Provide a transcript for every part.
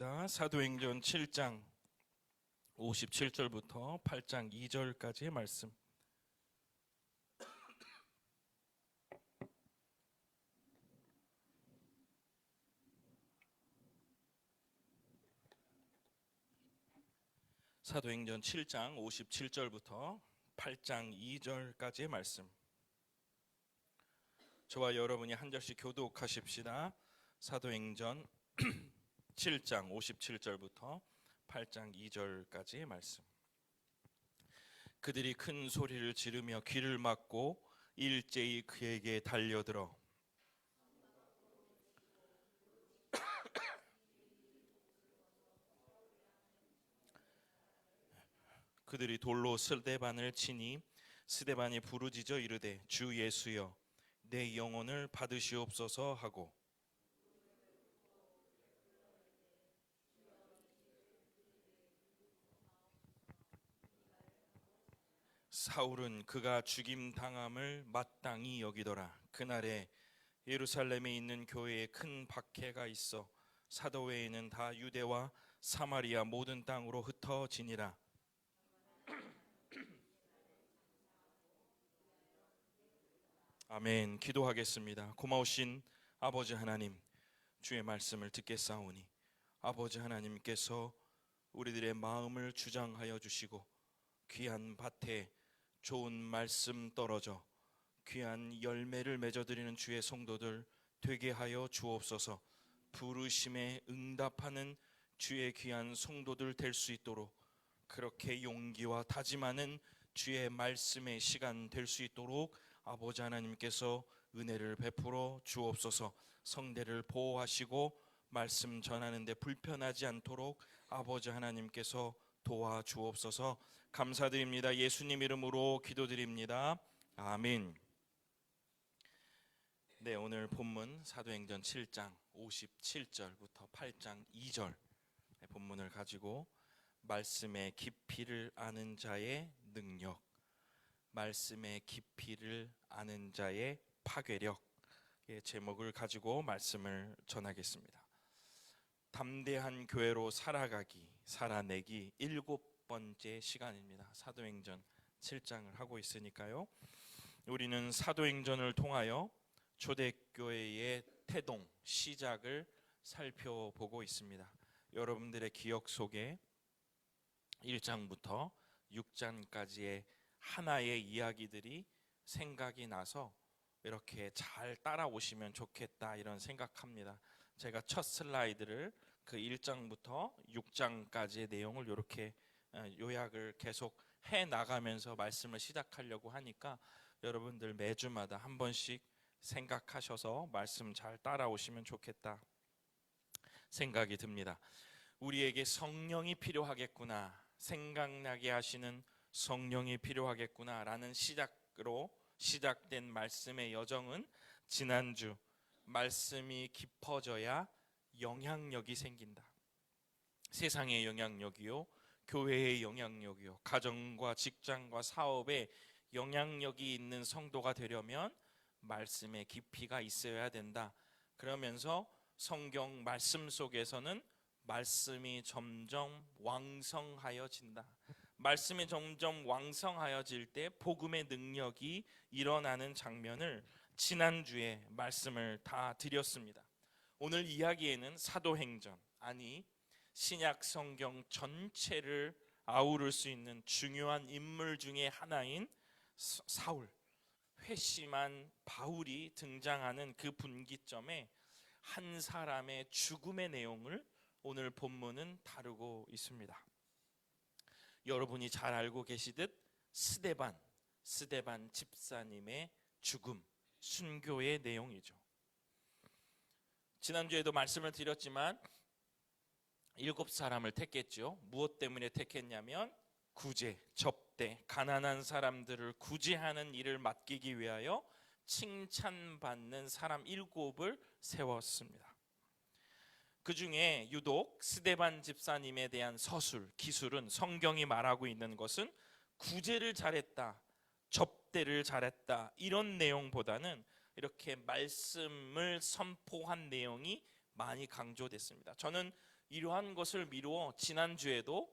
하겠습니다. 사도행전 7장 57절부터 8장 2절까지의 말씀. 사도행전 7장 57절부터 8장 2절까지의 말씀. 저와 여러분이 한 절씩 교독하십시다. 사도행전 7장 57절부터 8장 2절까지의 말씀. 그들이 큰 소리를 지르며 귀를 막고 일제히 그에게 달려들어 그들이 돌로 스데반을 치니 스데반이 부르짖어 이르되 주 예수여 내 영혼을 받으시옵소서 하고 사울은 그가 죽임 당함을 마땅히 여기더라. 그날에 예루살렘에 있는 교회에 큰 박해가 있어 사도 외에는 다 유대와 사마리아 모든 땅으로 흩어지니라. 아멘. 기도하겠습니다. 고마우신 아버지 하나님, 주의 말씀을 듣겠사오니 아버지 하나님께서 우리들의 마음을 주장하여 주시고 귀한 밭에 좋은 말씀 떨어져 귀한 열매를 맺어드리는 주의 성도들 되게 하여 주옵소서. 부르심에 응답하는 주의 귀한 성도들 될 수 있도록 그렇게 용기와 다짐하는 주의 말씀의 시간 될 수 있도록 아버지 하나님께서 은혜를 베풀어 주옵소서. 성대를 보호하시고 말씀 전하는 데 불편하지 않도록 아버지 하나님께서 도와주옵소서. 감사드립니다. 예수님 이름으로 기도드립니다. 아멘. 네, 오늘 본문 사도행전 7장 57절부터 8장 2절 본문을 가지고 말씀의 깊이를 아는 자의 능력, 말씀의 깊이를 아는 자의 파괴력의 제목을 가지고 말씀을 전하겠습니다. 담대한 교회로 살아내기 7번째 시간입니다. 사도행전 7장을 하고 있으니까요. 우리는 사도행전을 통하여 초대교회의 태동, 시작을 살펴보고 있습니다. 여러분들의 기억 속에 1장부터 6장까지의 하나의 이야기들이 생각이 나서 이렇게 잘 따라오시면 좋겠다 이런 생각합니다. 제가 첫 슬라이드를 그 1장부터 6장까지의 내용을 이렇게 요약을 계속 해 나가면서 말씀을 시작하려고 하니까 여러분들 매주마다 한 번씩 생각하셔서 말씀 잘 따라오시면 좋겠다 생각이 듭니다. 우리에게 성령이 필요하겠구나, 생각나게 하시는 성령이 필요하겠구나 라는 시작으로 시작된 말씀의 여정은 지난주 말씀이 깊어져야 영향력이 생긴다. 세상의 영향력이요, 교회의 영향력이요, 가정과 직장과 사업에 영향력이 있는 성도가 되려면 말씀의 깊이가 있어야 된다. 그러면서 성경 말씀 속에서는 말씀이 점점 왕성하여진다. 말씀이 점점 왕성하여질 때 복음의 능력이 일어나는 장면을 지난주에 말씀을 다 드렸습니다. 오늘 이야기에는 사도행전, 아니 신약 성경 전체를 아우를 수 있는 중요한 인물 중에 하나인 사울, 회심한 바울이 등장하는 그 분기점에 한 사람의 죽음의 내용을 오늘 본문은 다루고 있습니다. 여러분이 잘 알고 계시듯 스데반 집사님의 죽음, 순교의 내용이죠. 지난주에도 말씀을 드렸지만 7사람을 택했죠. 무엇 때문에 택했냐면 구제, 접대, 가난한 사람들을 구제하는 일을 맡기기 위하여 칭찬받는 사람 7을 세웠습니다. 그 중에 유독 스데반 집사님에 대한 기술은 성경이 말하고 있는 것은 구제를 잘했다, 접대를 잘했다 이런 내용보다는 이렇게 말씀을 선포한 내용이 많이 강조됐습니다. 저는 이러한 것을 미루어 지난주에도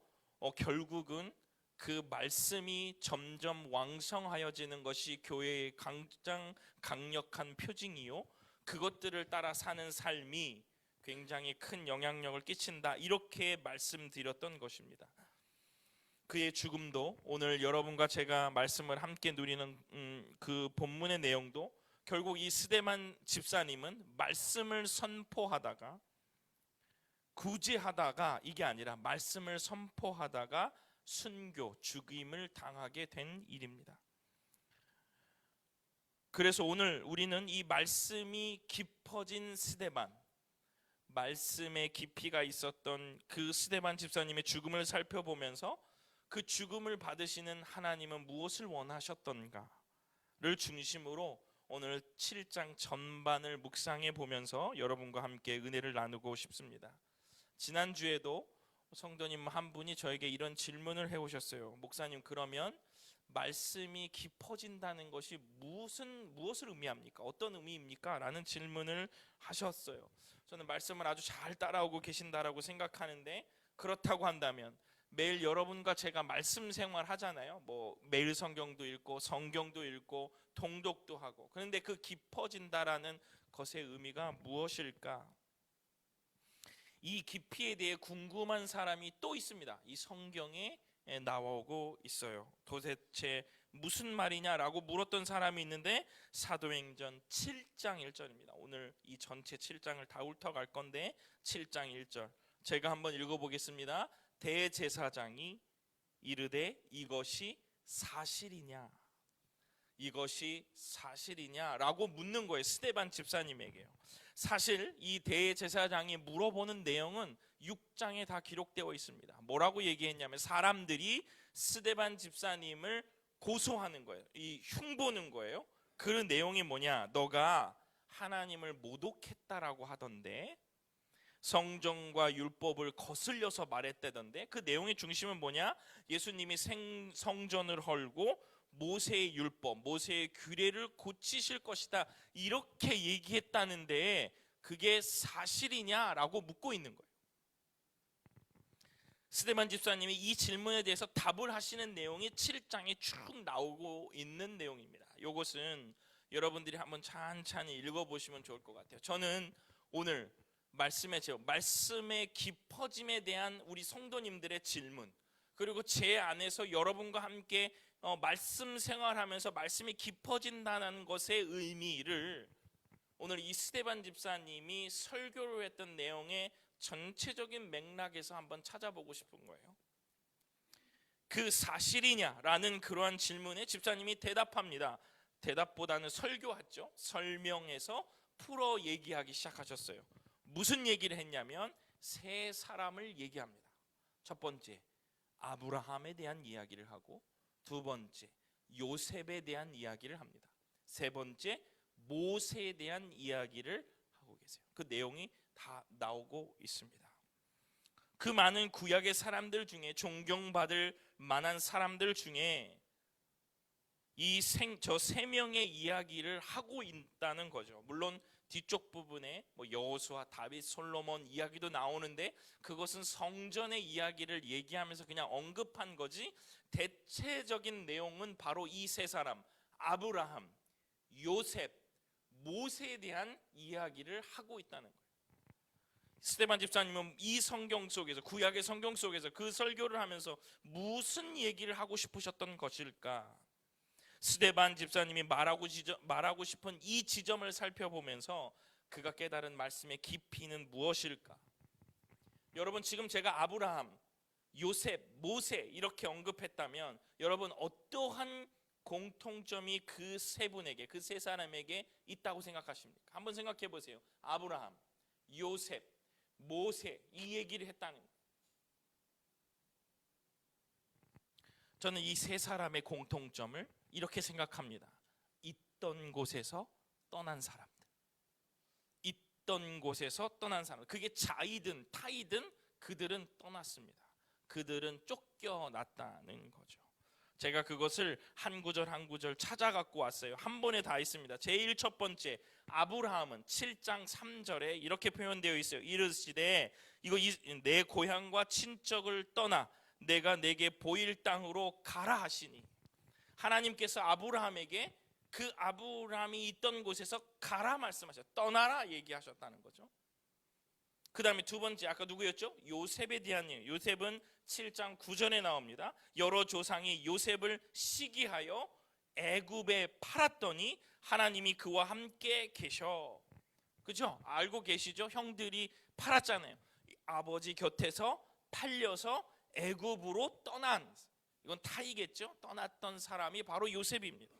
결국은 그 말씀이 점점 왕성하여지는 것이 교회의 가장 강력한 표징이요, 그것들을 따라 사는 삶이 굉장히 큰 영향력을 끼친다, 이렇게 말씀드렸던 것입니다. 그의 죽음도, 오늘 여러분과 제가 말씀을 함께 누리는 그 본문의 내용도 결국 이 스데반 집사님은 말씀을 선포하다가 구제하다가 이게 아니라 말씀을 선포하다가 순교, 죽임을 당하게 된 일입니다. 그래서 오늘 우리는 이 말씀이 깊어진 스데반, 말씀의 깊이가 있었던 그 스데반 집사님의 죽음을 살펴보면서 그 죽음을 받으시는 하나님은 무엇을 원하셨던가를 중심으로 오늘 7장 전반을 묵상해 보면서 여러분과 함께 은혜를 나누고 싶습니다. 지난주에도 성도님 한 분이 저에게 이런 질문을 해오셨어요. 목사님, 그러면 말씀이 깊어진다는 것이 무엇을 의미합니까? 어떤 의미입니까? 라는 질문을 하셨어요. 저는 말씀을 아주 잘 따라오고 계신다라고 생각하는데, 그렇다고 한다면 매일 여러분과 제가 말씀 생활 하잖아요. 매일 성경도 읽고 성경도 읽고 통독도 하고, 그런데 그 깊어진다라는 것의 의미가 무엇일까? 이 깊이에 대해 궁금한 사람이 또 있습니다. 이 성경에 나오고 있어요. 도대체 무슨 말이냐라고 물었던 사람이 있는데, 사도행전 7장 1절입니다. 오늘 이 전체 7장을 다 훑어갈 건데 7장 1절 제가 한번 읽어보겠습니다. 대제사장이 이르되 이것이 사실이냐, 이것이 사실이냐라고 묻는 거예요. 스데반 집사님에게요. 사실 이 대제사장이 물어보는 내용은 6장에 다 기록되어 있습니다. 뭐라고 얘기했냐면, 사람들이 스데반 집사님을 고소하는 거예요. 이 흉보는 거예요. 그 내용이 뭐냐, 너가 하나님을 모독했다라고 하던데, 성정과 율법을 거슬려서 말했다던데, 그 내용의 중심은 뭐냐, 예수님이 성전을 헐고 모세의 율법, 모세의 규례를 고치실 것이다, 이렇게 얘기했다는데 그게 사실이냐라고 묻고 있는 거예요. 스데반 집사님이 이 질문에 대해서 답을 하시는 내용이 7장에 쭉 나오고 있는 내용입니다. 이것은 여러분들이 한번 찬찬히 읽어보시면 좋을 것 같아요. 저는 오늘 말씀의 깊어짐에 대한 우리 성도님들의 질문, 그리고 제 안에서 여러분과 함께 말씀 생활하면서 말씀이 깊어진다는 것의 의미를 오늘 이 스데반 집사님이 설교를 했던 내용의 전체적인 맥락에서 한번 찾아보고 싶은 거예요. 그 사실이냐라는 그러한 질문에 집사님이 대답합니다. 대답보다는 설교하죠. 설명해서 풀어 얘기하기 시작하셨어요. 무슨 얘기를 했냐면 세 사람을 얘기합니다. 첫 번째, 아브라함에 대한 이야기를 하고, 두 번째, 요셉에 대한 이야기를 합니다. 세 번째, 모세에 대한 이야기를 하고 계세요. 그 내용이 다 나오고 있습니다. 그 많은 구약의 사람들 중에, 존경받을 만한 사람들 중에 저 세 명의 이야기를 하고 있다는 거죠. 물론 뒤쪽 부분에 여호수아, 다윗, 솔로몬 이야기도 나오는데 그것은 성전의 이야기를 얘기하면서 그냥 언급한 거지, 대체적인 내용은 바로 이 세 사람, 아브라함, 요셉, 모세에 대한 이야기를 하고 있다는 거예요. 스데반 집사님은 이 성경 속에서, 구약의 성경 속에서 그 설교를 하면서 무슨 얘기를 하고 싶으셨던 것일까? 스데반 집사님이 말하고 싶은 이 지점을 살펴보면서 그가 깨달은 말씀의 깊이는 무엇일까? 여러분, 지금 제가 아브라함, 요셉, 모세 이렇게 언급했다면 여러분 어떠한 공통점이 그 세 분에게, 그 세 사람에게 있다고 생각하십니까? 한번 생각해 보세요. 아브라함, 요셉, 모세, 이 얘기를 했다는 거예요. 저는 이 세 사람의 공통점을 이렇게 생각합니다. 있던 곳에서 떠난 사람들. 있던 곳에서 떠난 사람. 그게 자이든 타이든 그들은 떠났습니다. 그들은 쫓겨났다는 거죠. 제가 그것을 한 구절 한 구절 찾아갖고 왔어요. 한 번에 다 있습니다. 제일 첫 번째, 아브라함은 7장 3절에 이렇게 표현되어 있어요. 이르시되 이거 내 고향과 친척을 떠나 내가 내게 보일 땅으로 가라 하시니, 하나님께서 아브라함에게 그 아브라함이 있던 곳에서 가라 말씀하셨어요. 떠나라 얘기하셨다는 거죠. 그 다음에 두 번째, 아까 누구였죠? 요셉에 대한 일. 요셉은 7장 9절에 나옵니다. 여러 조상이 요셉을 시기하여 애굽에 팔았더니 하나님이 그와 함께 계셔. 그죠? 알고 계시죠? 형들이 팔았잖아요. 아버지 곁에서 팔려서 애굽으로 떠난, 이건 타이겠죠? 떠났던 사람이 바로 요셉입니다.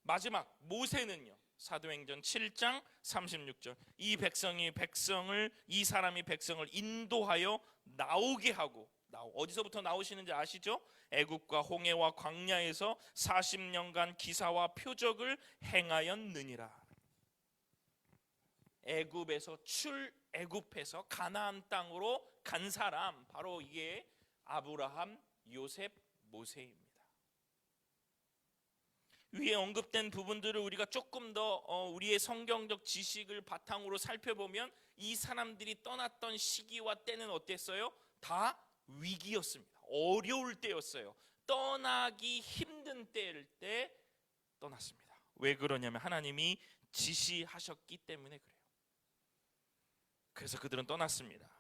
마지막 모세는요, 사도행전 7장 36절, 이 사람이 백성을 인도하여 나오게 하고, 어디서부터 나오시는지 아시죠? 애굽과 홍해와 광야에서 40년간 기사와 표적을 행하였느니라. 애굽에서 가나안 땅으로 간 사람, 바로 이게 아브라함, 요셉, 모세입니다. 위에 언급된 부분들을 우리가 조금 더 우리의 성경적 지식을 바탕으로 살펴보면 이 사람들이 떠났던 시기와 때는 어땠어요? 다 위기였습니다. 어려울 때였어요. 떠나기 힘든 때일 때 떠났습니다. 왜 그러냐면 하나님이 지시하셨기 때문에 그래요. 그래서 그들은 떠났습니다.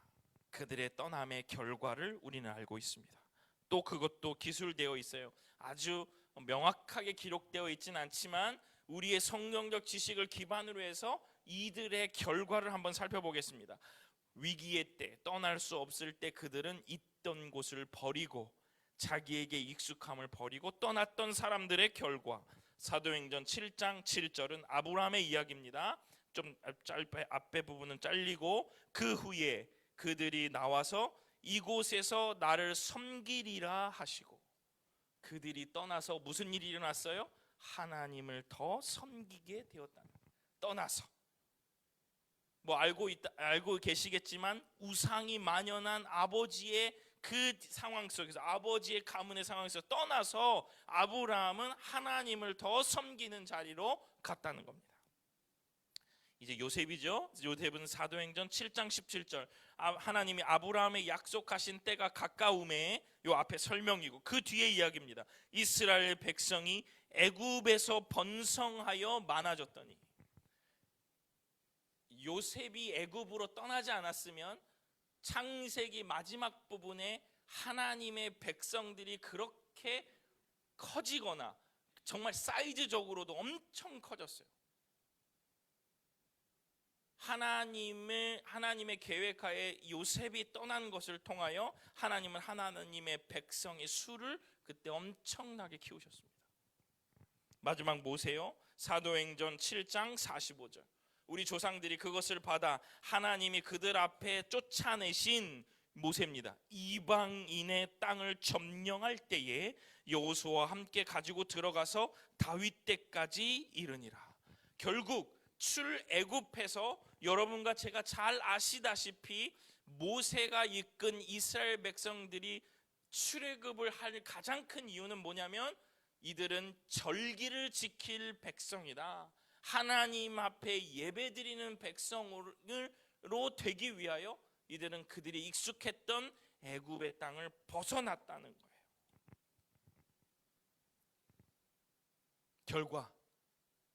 그들의 떠남의 결과를 우리는 알고 있습니다. 또 그것도 기술되어 있어요. 아주 명확하게 기록되어 있지는 않지만 우리의 성경적 지식을 기반으로 해서 이들의 결과를 한번 살펴보겠습니다. 위기의 때, 떠날 수 없을 때 그들은 있던 곳을 버리고 자기에게 익숙함을 버리고 떠났던 사람들의 결과. 사도행전 7장 7절은 아브라함의 이야기입니다. 좀 앞에 부분은 잘리고, 그 후에 그들이 나와서 이곳에서 나를 섬기리라 하시고, 그들이 떠나서 무슨 일이 일어났어요? 하나님을 더 섬기게 되었다는 거예요. 떠나서 알고 계시겠지만 우상이 만연한 아버지의 그 상황 속에서, 아버지의 가문의 상황에서 떠나서 아브라함은 하나님을 더 섬기는 자리로 갔다는 겁니다. 이제 요셉이죠. 요셉은 사도행전 7장 17절, 하나님이 아브라함에 약속하신 때가 가까움에, 요 앞에 설명이고 그 뒤에 이야기입니다. 이스라엘 백성이 애굽에서 번성하여 많아졌더니, 요셉이 애굽으로 떠나지 않았으면 창세기 마지막 부분에 하나님의 백성들이 그렇게 커지거나 정말 사이즈적으로도 엄청 커졌어요. 하나님의 계획하에 요셉이 떠난 것을 통하여 하나님은 하나님의 백성의 수를 그때 엄청나게 키우셨습니다. 마지막 모세요. 사도행전 7장 45절. 우리 조상들이 그것을 받아 하나님이 그들 앞에 쫓아내신 모세입니다. 이방인의 땅을 점령할 때에 여호수아와 함께 가지고 들어가서 다윗 때까지 이르니라. 결국 출애굽해서 여러분과 제가 잘 아시다시피 모세가 이끈 이스라엘 백성들이 출애굽을 할 가장 큰 이유는 뭐냐면, 이들은 절기를 지킬 백성이다, 하나님 앞에 예배드리는 백성으로 되기 위하여 이들은 그들이 익숙했던 애굽의 땅을 벗어났다는 거예요. 결과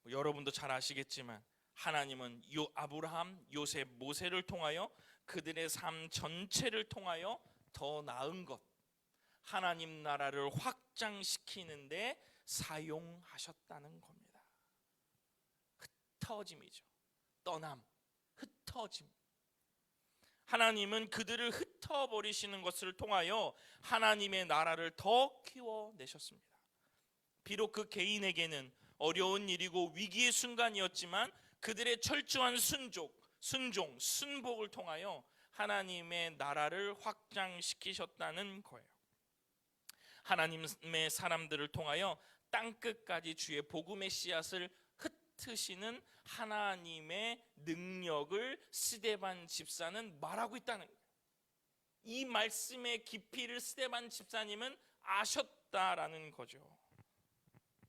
여러분도 잘 아시겠지만 하나님은 아브라함, 요셉, 모세를 통하여 그들의 삶 전체를 통하여 더 나은 것, 하나님 나라를 확장시키는데 사용하셨다는 겁니다. 흩어짐이죠. 떠남, 흩어짐. 하나님은 그들을 흩어버리시는 것을 통하여 하나님의 나라를 더 키워내셨습니다. 비록 그 개인에게는 어려운 일이고 위기의 순간이었지만 그들의 철저한 순종, 순복을 통하여 하나님의 나라를 확장시키셨다는 거예요. 하나님의 사람들을 통하여 땅끝까지 주의 복음의 씨앗을 흩으시는 하나님의 능력을 스데반 집사는 말하고 있다는 거예요. 이 말씀의 깊이를 스데반 집사님은 있었다라는 거죠.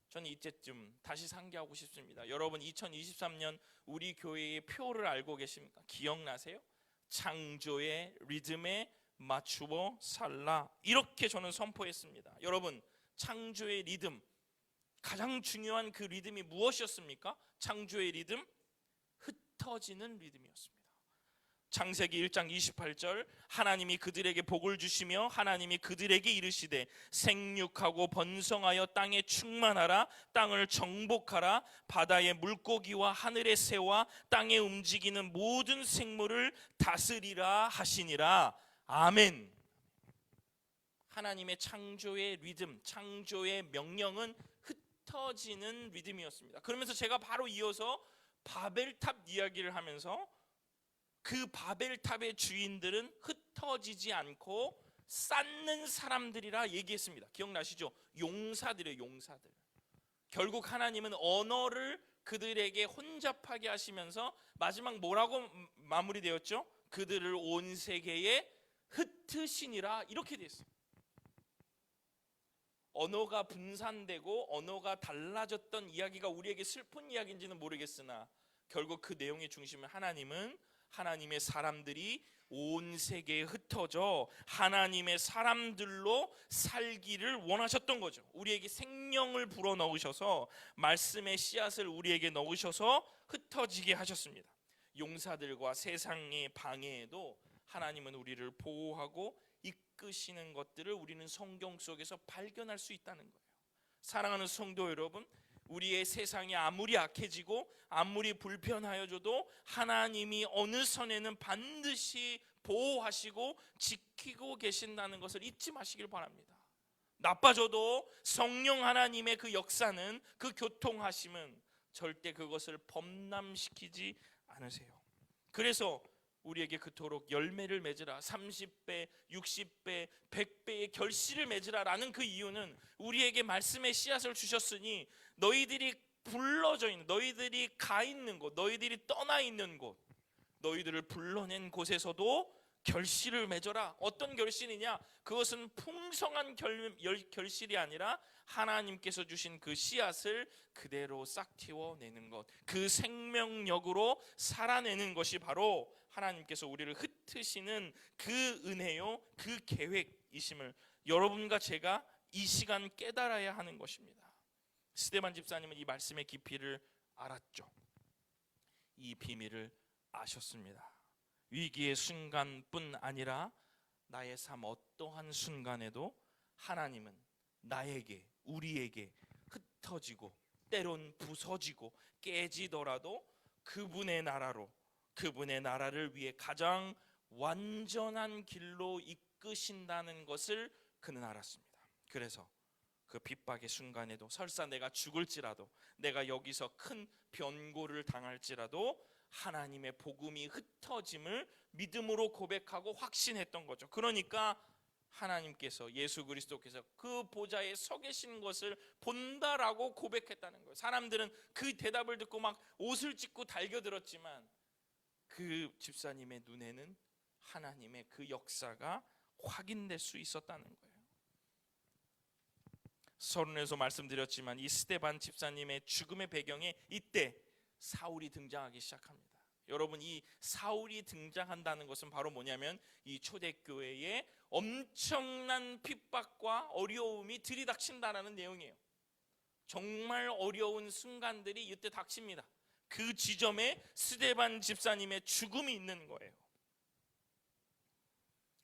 저는 이때쯤 다시 상기하고 싶습니다. 여러분 2023년 우리 교회의 표를 알고 계십니까? 기억나세요? 창조의 리듬에 맞추어 살라, 이렇게 저는 선포했습니다. 여러분, 창조의 리듬, 가장 중요한 그 리듬이 무엇이었습니까? 창조의 리듬, 흩어지는 리듬이었습니다. 창세기 1장 28절, 하나님이 그들에게 복을 주시며 하나님이 그들에게 이르시되 생육하고 번성하여 땅에 충만하라, 땅을 정복하라, 바다의 물고기와 하늘의 새와 땅에 움직이는 모든 생물을 다스리라 하시니라. 아멘. 하나님의 창조의 리듬, 창조의 명령은 흩어지는 리듬이었습니다. 그러면서 제가 바로 이어서 바벨탑 이야기를 하면서 그 바벨탑의 주인들은 흩어지지 않고 쌓는 사람들이라 얘기했습니다. 기억나시죠? 용사들이에요, 용사들. 결국 하나님은 언어를 그들에게 혼잡하게 하시면서 마지막 뭐라고 마무리되었죠? 그들을 온 세계에 흩으시니라, 이렇게 됐어요. 언어가 분산되고 언어가 달라졌던 이야기가 우리에게 슬픈 이야기인지는 모르겠으나 결국 그 내용의 중심은 하나님은 하나님의 사람들이 온 세계에 흩어져 하나님의 사람들로 살기를 원하셨던 거죠. 우리에게 생명을 불어넣으셔서 말씀의 씨앗을 우리에게 넣으셔서 흩어지게 하셨습니다. 용사들과 세상의 방해에도 하나님은 우리를 보호하고 이끄시는 것들을 우리는 성경 속에서 발견할 수 있다는 거예요. 사랑하는 성도 여러분, 우리의 세상이 아무리 악해지고 아무리 불편하여져도 하나님이 어느 선에는 반드시 보호하시고 지키고 계신다는 것을 잊지 마시길 바랍니다. 나빠져도 성령 하나님의 그 역사는, 그 교통하심은 절대 그것을 범람시키지 않으세요. 그래서 우리에게 그토록 열매를 맺으라, 30배, 60배, 100배의 결실을 맺으라라는 그 이유는 우리에게 말씀의 씨앗을 주셨으니 너희들이 불러져 있는, 너희들이 가 있는 곳, 너희들이 떠나 있는 곳, 너희들을 불러낸 곳에서도 결실을 맺어라. 어떤 결실이냐? 그것은 풍성한 결실이 아니라 하나님께서 주신 그 씨앗을 그대로 싹틔워내는 것, 그 생명력으로 살아내는 것이 바로 하나님께서 우리를 흩으시는 그 은혜요, 그 계획이심을 여러분과 제가 이 시간 깨달아야 하는 것입니다. 스데반 집사님은 이 말씀의 깊이를 알았죠. 이 비밀을 아셨습니다. 위기의 순간뿐 아니라 나의 삶 어떠한 순간에도 하나님은 나에게, 우리에게 흩어지고 때론 부서지고 깨지더라도 그분의 나라로, 그분의 나라를 위해 가장 완전한 길로 이끄신다는 것을 그는 알았습니다. 그래서 그 핍박의 순간에도, 설사 내가 죽을지라도, 내가 여기서 큰 변고를 당할지라도 하나님의 복음이 흩어짐을 믿음으로 고백하고 확신했던 거죠. 그러니까 하나님께서, 예수 그리스도께서 그 보좌에 서 계신 것을 본다라고 고백했다는 거예요. 사람들은 그 대답을 듣고 막 옷을 찢고 달겨들었지만 그 집사님의 눈에는 하나님의 그 역사가 확인될 수 있었다는 거예요. 서론에서 말씀드렸지만 이 스데반 집사님의 죽음의 배경에 이때 사울이 등장하기 시작합니다. 여러분, 이 사울이 등장한다는 것은 바로 뭐냐면 이 초대교회에 엄청난 핍박과 어려움이 들이닥친다는 내용이에요. 정말 어려운 순간들이 이때 닥칩니다. 그 지점에 스데반 집사님의 죽음이 있는 거예요.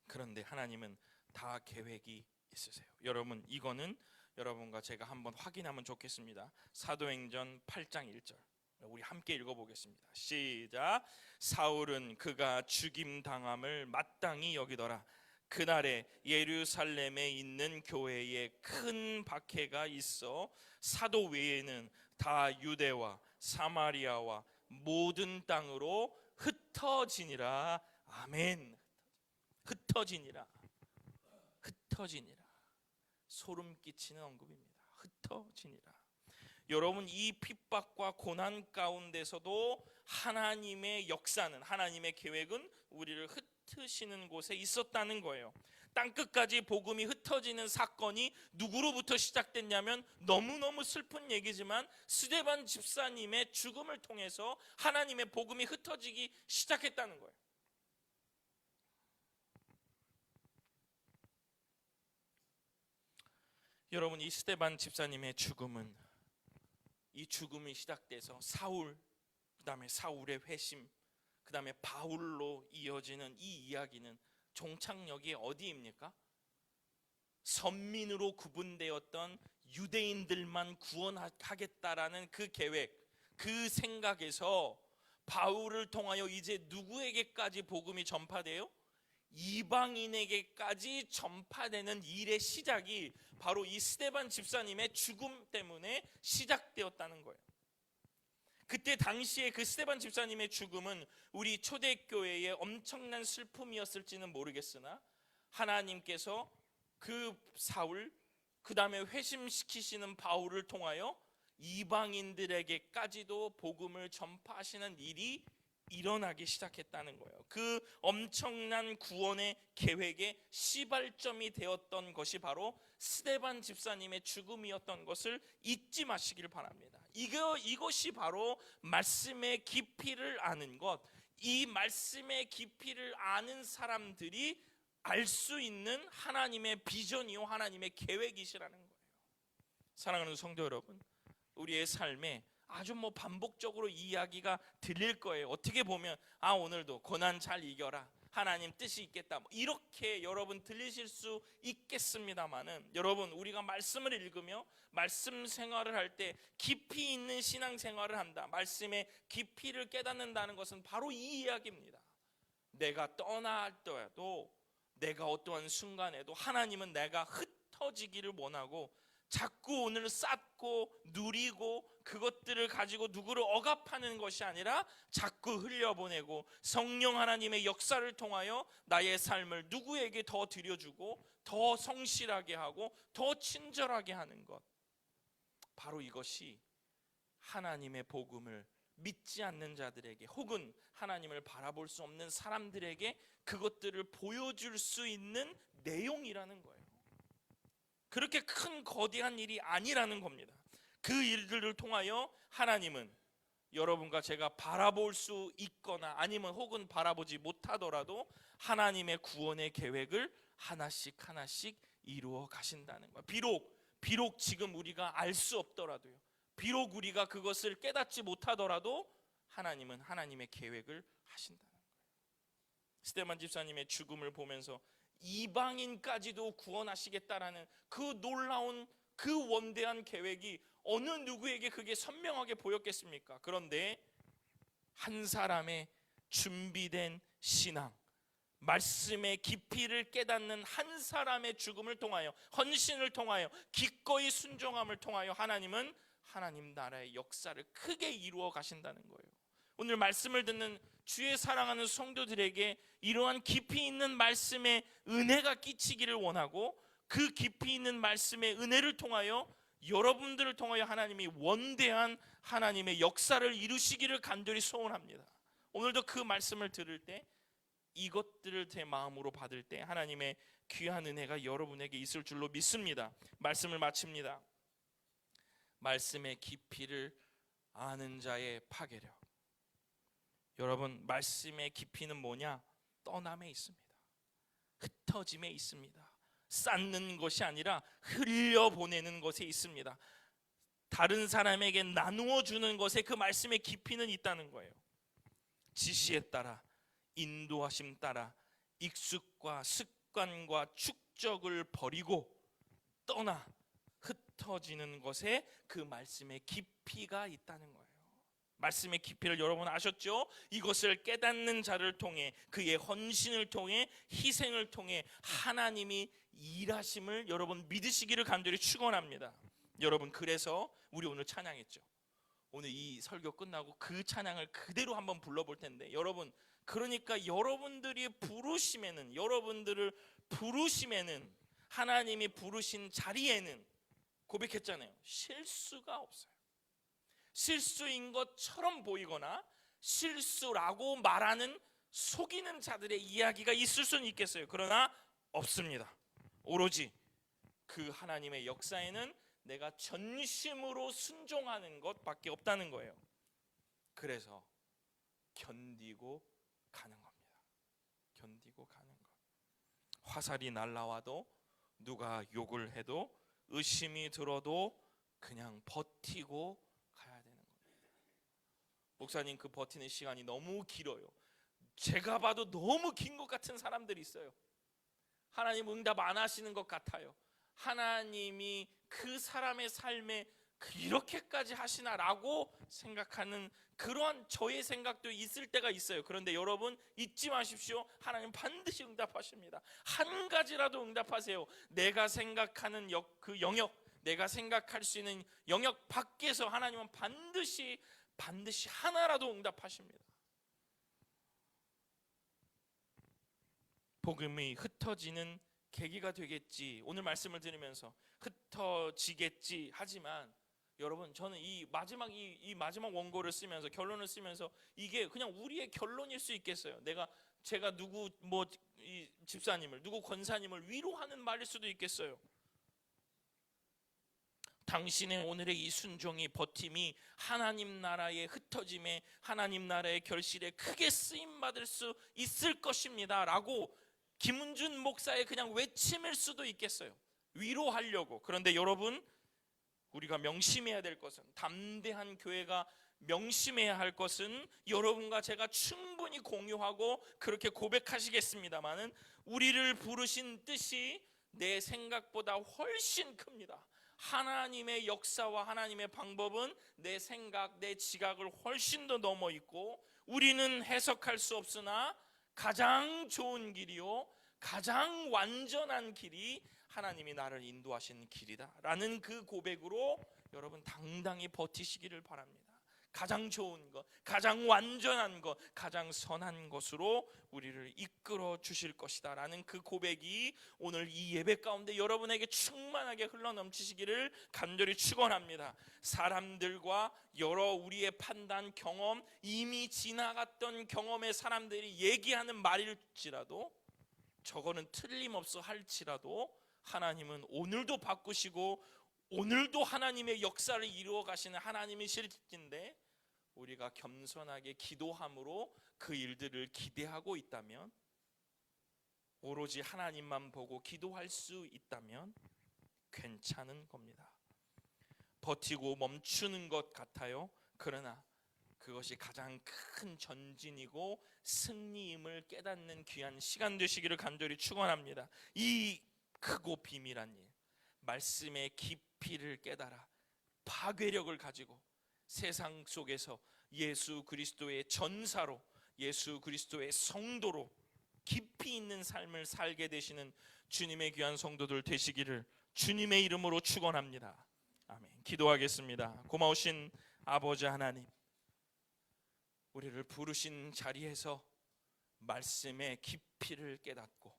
그런데 하나님은 다 계획이 있으세요. 여러분, 이거는 여러분과 제가 한번 확인하면 좋겠습니다. 사도행전 8장 1절 우리 함께 읽어보겠습니다. 시작. 사울은 그가 죽임당함을 마땅히 여기더라. 그날에 예루살렘에 있는 교회에 큰 박해가 있어 사도 외에는 다 유대와 사마리아와 모든 땅으로 흩어지니라. 아멘. 흩어지니라. 흩어지니라. 소름 끼치는 언급입니다. 흩어지니라. 여러분, 이 핍박과 고난 가운데서도 하나님의 역사는, 하나님의 계획은 우리를 흩으시는 곳에 있었다는 거예요. 땅끝까지 복음이 흩어지는 사건이 누구로부터 시작됐냐면, 너무너무 슬픈 얘기지만 스데반 집사님의 죽음을 통해서 하나님의 복음이 흩어지기 시작했다는 거예요. 여러분, 이 스데반 집사님의 죽음은, 이 죽음이 시작돼서 사울, 그 다음에 사울의 회심, 그 다음에 바울로 이어지는 이 이야기는 종착역이 어디입니까? 선민으로 구분되었던 유대인들만 구원하겠다라는 그 계획, 그 생각에서 바울을 통하여 이제 누구에게까지 복음이 전파돼요? 이방인에게까지 전파되는 일의 시작이 바로 이 스데반 집사님의 죽음 때문에 시작되었다는 거예요. 그때 당시에 그 스데반 집사님의 죽음은 우리 초대교회의 엄청난 슬픔이었을지는 모르겠으나, 하나님께서 그 사울, 그 다음에 회심시키시는 바울을 통하여 이방인들에게까지도 복음을 전파하시는 일이 일어나기 시작했다는 거예요. 그 엄청난 구원의 계획의 시발점이 되었던 것이 바로 스데반 집사님의 죽음이었던 것을 잊지 마시길 바랍니다. 이것이 바로 말씀의 깊이를 아는 것, 이 말씀의 깊이를 아는 사람들이 알 수 있는 하나님의 비전이요, 하나님의 계획이시라는 거예요. 사랑하는 성도 여러분, 우리의 삶에 아주 반복적으로 이 이야기가 들릴 거예요. 어떻게 보면 오늘도 고난 잘 이겨라, 하나님 뜻이 있겠다, 이렇게 여러분 들리실 수 있겠습니다만은, 여러분, 우리가 말씀을 읽으며 말씀 생활을 할 때 깊이 있는 신앙 생활을 한다, 말씀의 깊이를 깨닫는다는 것은 바로 이 이야기입니다. 내가 떠나더라도, 내가 어떠한 순간에도 하나님은 내가 흩어지기를 원하고, 자꾸 오늘 쌓고 누리고 그것들을 가지고 누구를 억압하는 것이 아니라 자꾸 흘려보내고 성령 하나님의 역사를 통하여 나의 삶을 누구에게 더 드려주고 더 성실하게 하고 더 친절하게 하는 것, 바로 이것이 하나님의 복음을 믿지 않는 자들에게, 혹은 하나님을 바라볼 수 없는 사람들에게 그것들을 보여줄 수 있는 내용이라는 거예요. 그렇게 큰 거대한 일이 아니라는 겁니다. 그 일들을 통하여 하나님은 여러분과 제가 바라볼 수 있거나 아니면 혹은 바라보지 못하더라도 하나님의 구원의 계획을 하나씩 하나씩 이루어 가신다는 거예요. 비록 지금 우리가 알 수 없더라도요, 비록 우리가 그것을 깨닫지 못하더라도 하나님은 하나님의 계획을 하신다는 거예요. 스데반 집사님의 죽음을 보면서 이방인까지도 구원하시겠다라는 그 놀라운, 그 원대한 계획이 어느 누구에게 그게 선명하게 보였겠습니까? 그런데 한 사람의 준비된 신앙, 말씀의 깊이를 깨닫는 한 사람의 죽음을 통하여, 헌신을 통하여, 기꺼이 순종함을 통하여 하나님은 하나님 나라의 역사를 크게 이루어 가신다는 거예요. 오늘 말씀을 듣는 주의 사랑하는 성도들에게 이러한 깊이 있는 말씀의 은혜가 끼치기를 원하고, 그 깊이 있는 말씀의 은혜를 통하여 여러분들을 통하여 하나님이 원대한 하나님의 역사를 이루시기를 간절히 소원합니다. 오늘도 그 말씀을 들을 때, 이것들을 제 마음으로 받을 때 하나님의 귀한 은혜가 여러분에게 있을 줄로 믿습니다. 말씀을 마칩니다. 말씀의 깊이를 아는 자의 파괴력. 여러분, 말씀의 깊이는 뭐냐? 떠남에 있습니다. 흩어짐에 있습니다. 쌓는 것이 아니라 흘려보내는 것에 있습니다. 다른 사람에게 나누어 주는 것에 그 말씀의 깊이는 있다는 거예요. 지시에 따라, 인도하심 따라 익숙과 습관과 축적을 버리고 떠나 흩어지는 것에 그 말씀의 깊이가 있다는 거예요. 말씀의 깊이를 여러분 아셨죠? 이것을 깨닫는 자를 통해, 그의 헌신을 통해, 희생을 통해 하나님이 일하심을 여러분 믿으시기를 간절히 축원합니다. 여러분, 그래서 우리 오늘 찬양했죠. 오늘 이 설교 끝나고 그 찬양을 그대로 한번 불러볼 텐데, 여러분, 그러니까 여러분들이 부르심에는, 여러분들을 부르심에는, 하나님이 부르신 자리에는 고백했잖아요, 실수가 없어요. 실수인 것처럼 보이거나 실수라고 말하는 속이는 자들의 이야기가 있을 수는 있겠어요. 그러나 없습니다. 오로지 그 하나님의 역사에는 내가 전심으로 순종하는 것밖에 없다는 거예요. 그래서 견디고 가는 겁니다. 견디고 가는 것. 화살이 날라와도 누가 욕을 해도 의심이 들어도 그냥 버티고 가야 되는 겁니다. 목사님, 그 버티는 시간이 너무 길어요. 제가 봐도 너무 긴 것 같은 사람들이 있어요. 하나님 응답 안 하시는 것 같아요. 하나님이 그 사람의 삶에 이렇게까지 하시나라고 생각하는 그러한 저의 생각도 있을 때가 있어요. 그런데 여러분 잊지 마십시오. 하나님 반드시 응답하십니다. 한 가지라도 응답하세요. 내가 생각하는 그 영역, 내가 생각할 수 있는 영역 밖에서 하나님은 반드시 하나라도 응답하십니다. 복음이 흩어지는 계기가 되겠지, 오늘 말씀을 들으면서 흩어지겠지 하지만 여러분, 저는 이 마지막 원고를 쓰면서, 결론을 쓰면서 이게 그냥 우리의 결론일 수 있겠어요. 제가 누구 이 집사님을, 누구 권사님을 위로하는 말일 수도 있겠어요. 당신의 오늘의 이 순종이, 버팀이 하나님 나라의 흩어짐에, 하나님 나라의 결실에 크게 쓰임 받을 수 있을 것입니다 라고 김은준 목사의 그냥 외침일 수도 있겠어요. 위로하려고. 그런데 여러분, 우리가 명심해야 될 것은, 담대한 교회가 명심해야 할 것은, 여러분과 제가 충분히 공유하고 그렇게 고백하시겠습니다마는 우리를 부르신 뜻이 내 생각보다 훨씬 큽니다. 하나님의 역사와 하나님의 방법은 내 생각, 내 지각을 훨씬 더 넘어 있고, 우리는 해석할 수 없으나 가장 좋은 길이요, 가장 완전한 길이 하나님이 나를 인도하신 길이다 라는 그 고백으로 여러분 당당히 버티시기를 바랍니다. 가장 좋은 것, 가장 완전한 것, 가장 선한 것으로 우리를 이끌어 주실 것이다 라는 그 고백이 오늘 이 예배 가운데 여러분에게 충만하게 흘러넘치시기를 간절히 축원합니다. 사람들과 여러 우리의 판단, 경험, 이미 지나갔던 경험의 사람들이 얘기하는 말일지라도, 저거는 틀림없어 할지라도 하나님은 오늘도 바꾸시고 오늘도 하나님의 역사를 이루어 가시는 하나님이실진데, 우리가 겸손하게 기도함으로 그 일들을 기대하고 있다면, 오로지 하나님만 보고 기도할 수 있다면 괜찮은 겁니다. 버티고 멈추는 것 같아요. 그러나 그것이 가장 큰 전진이고 승리임을 깨닫는 귀한 시간 되시기를 간절히 축원합니다. 이 크고 비밀한 일, 말씀의 깊이를 깨달아 파괴력을 가지고 세상 속에서 예수 그리스도의 전사로, 예수 그리스도의 성도로 깊이 있는 삶을 살게 되시는 주님의 귀한 성도들 되시기를 주님의 이름으로 축원합니다. 아멘. 기도하겠습니다. 고마우신 아버지 하나님, 우리를 부르신 자리에서 말씀의 깊이를 깨닫고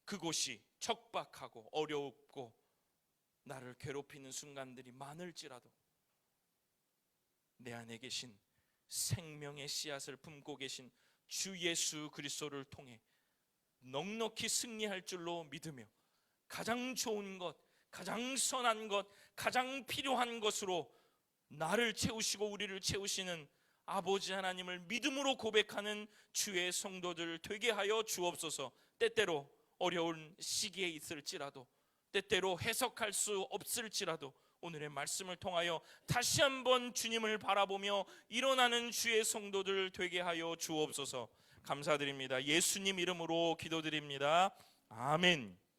그곳이 척박하고 어렵고 나를 괴롭히는 순간들이 많을지라도 내 안에 계신 생명의 씨앗을 품고 계신 주 예수 그리스도를 통해 넉넉히 승리할 줄로 믿으며 가장 좋은 것, 가장 선한 것, 가장 필요한 것으로 나를 채우시고 우리를 채우시는 아버지 하나님을 믿음으로 고백하는 주의 성도들 되게 하여 주옵소서. 때때로 어려운 시기에 있을지라도, 때때로 해석할 수 없을지라도 오늘의 말씀을 통하여 다시 한번 주님을 바라보며 일어나는 주의 성도들 되게 하여 주옵소서. 감사드립니다. 예수님 이름으로 기도드립니다. 아멘.